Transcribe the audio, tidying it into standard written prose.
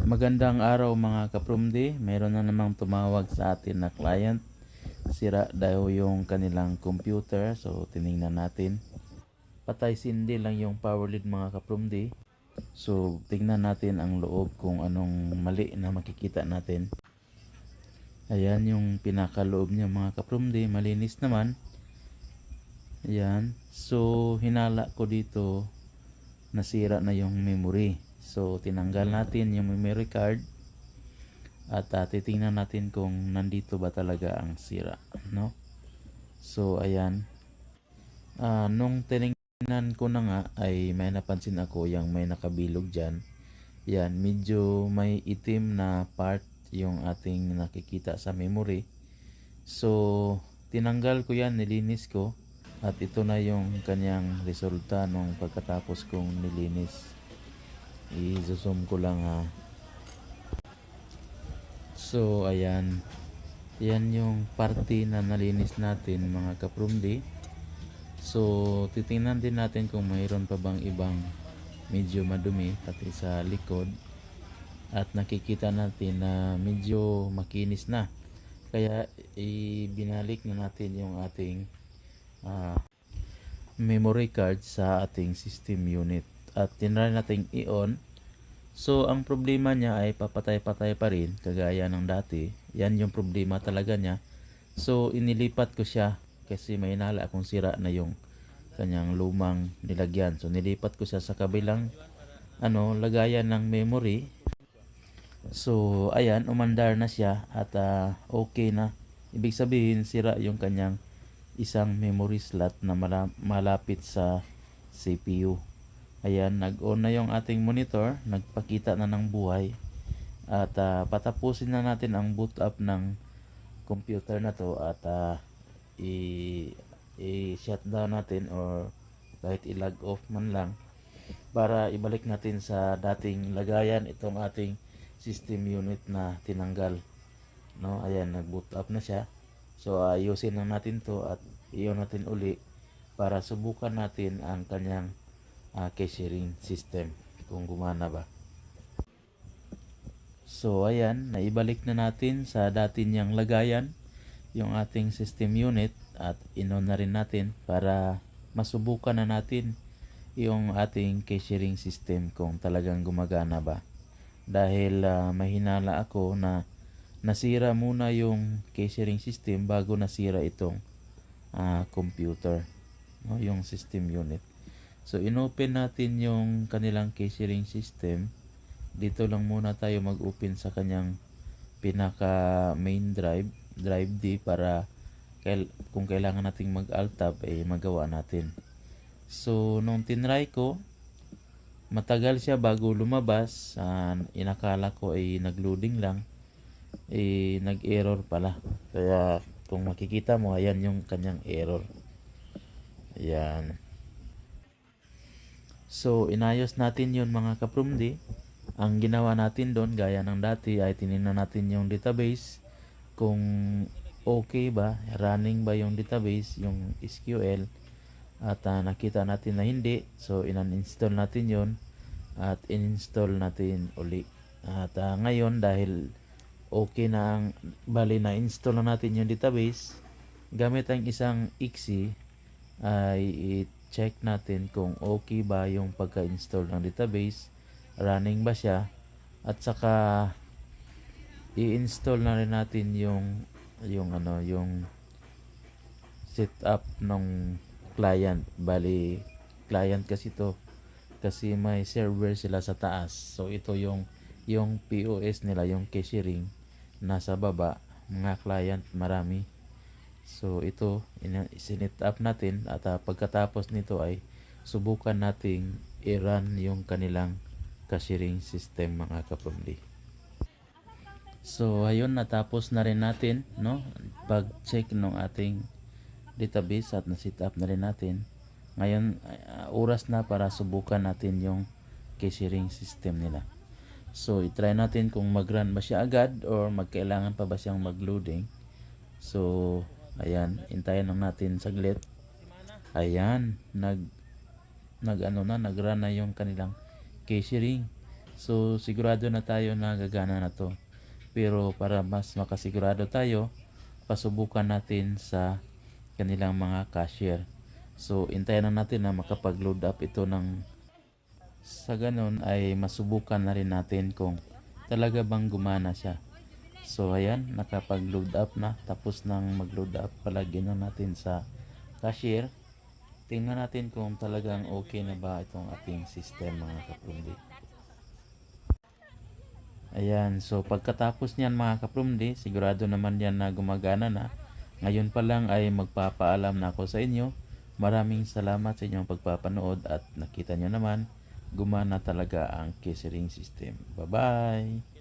Magandang araw mga kaprumdi. Meron na namang tumawag sa atin na client. Sira daw yung kanilang computer. So tiningnan natin. Patay sindi lang yung power lead mga kaprumdi. So tingnan natin ang loob kung anong mali na makikita natin. Ayan yung pinakaloob niya mga kaprumdi. Malinis naman. Ayan. So hinala ko dito, nasira na yung memory. So tinanggal natin yung memory card at titingnan natin kung nandito ba talaga ang sira, no? So ayan, nung tiningnan ko na nga ay may napansin ako yung may nakabilog dyan. Yan, medyo may itim na part yung ating nakikita sa memory. So tinanggal ko yan, nilinis ko, at ito na yung kanyang resulta nung pagkatapos kong nilinis. I-zoom ko lang ha. So ayan, yan yung parte na nalinis natin mga kaprumdi. So titingnan din natin kung mayroon pa bang ibang medyo madumi pati sa likod, at nakikita natin na medyo makinis na, kaya ibinalik na natin yung ating memory card sa ating system unit at tinry natin i-on. So ang problema niya ay papatay-patay pa rin kagaya ng dati. Yan yung problema talaga niya. So inilipat ko siya kasi may hinala akong sira na yung kanyang lumang nilagyan. So nilipat ko siya sa kabilang lagayan ng memory. So ayan, umandar na siya at okay na. Ibig sabihin sira yung kanyang isang memory slot na malapit sa CPU. Ayan, nag-on na yung ating monitor, nagpakita na ng buhay. At patapusin na natin ang boot up ng computer na to at i-shutdown natin or kahit i-log off man lang para ibalik natin sa dating lagayan itong ating system unit na tinanggal. No, ayan, nag-boot up na siya. So ayusin lang natin to at i-on natin uli para subukan natin ang kanyang cache sharing system kung gumana ba. So ayan, naibalik na natin sa dati niyang lagayan yung ating system unit at in-on na rin natin para masubukan na natin yung ating cache sharing system kung talagang gumagana ba. Dahil mahinala ako na nasira muna yung cache sharing system bago nasira itong computer, no, yung system unit. So inopen natin yung kanilang cache sharing system. Dito lang muna tayo mag-open sa kanyang pinaka main drive D, para kung kailangan nating mag-alt tab ay magawa natin. So nung tinry ko, matagal siya bago lumabas. Inakala ko ay nag-loading lang, nag-error pala. Kaya kung makikita mo, ayan yung kanyang error. Ayan. So inayos natin yun mga kaprumdi. Ang ginawa natin doon gaya ng dati ay tinignan natin yung database kung okay ba, running ba yung database, yung SQL, at nakita natin na hindi. So in-uninstall natin yon at in-install natin uli. At ngayon dahil okay na ang na-install na natin yung database, gamit ang isang exe ay i-check natin kung okay ba yung pagka-install ng database, running ba siya, at saka i-install na rin natin yung setup ng client. Bali client kasi to, kasi may server sila sa taas. So ito yung POS nila, yung cache sharing nasa baba, mga client marami. So ito sinet up natin at pagkatapos nito ay subukan nating i-run yung kanilang cache sharing system mga kapamilya. So ayun, natapos na rin natin, no, pag-check ng ating database at na-set up na rin natin. Ngayon oras na para subukan natin yung cache sharing system nila. So i-try natin kung mag-run ba siya agad or magkailangan pa ba siyang mag-loading. So ayan, hintayin lang natin saglit. Ayan, nag-run na yung kanilang cache sharing. So sigurado na tayo na gagana na to. Pero para mas makasigurado tayo, pasubukan natin sa kanilang mga cashier. So intayin na natin na makapag-load up ito ng sa ganun ay masubukan na rin natin kung talaga bang gumana siya. So ayan, nakapag-load up na. Tapos nang mag-load up, palagyan na natin sa cashier. Tingnan natin kung talagang okay na ba itong ating system mga kaprumdi. Ayan, so pagkatapos niyan mga kaprumdi, sigurado naman yan na gumagana na. Ngayon pa lang ay magpapaalam na ako sa inyo. Maraming salamat sa inyong pagpapanood at nakita nyo naman, gumana talaga ang Kesi Ring system. Bye-bye!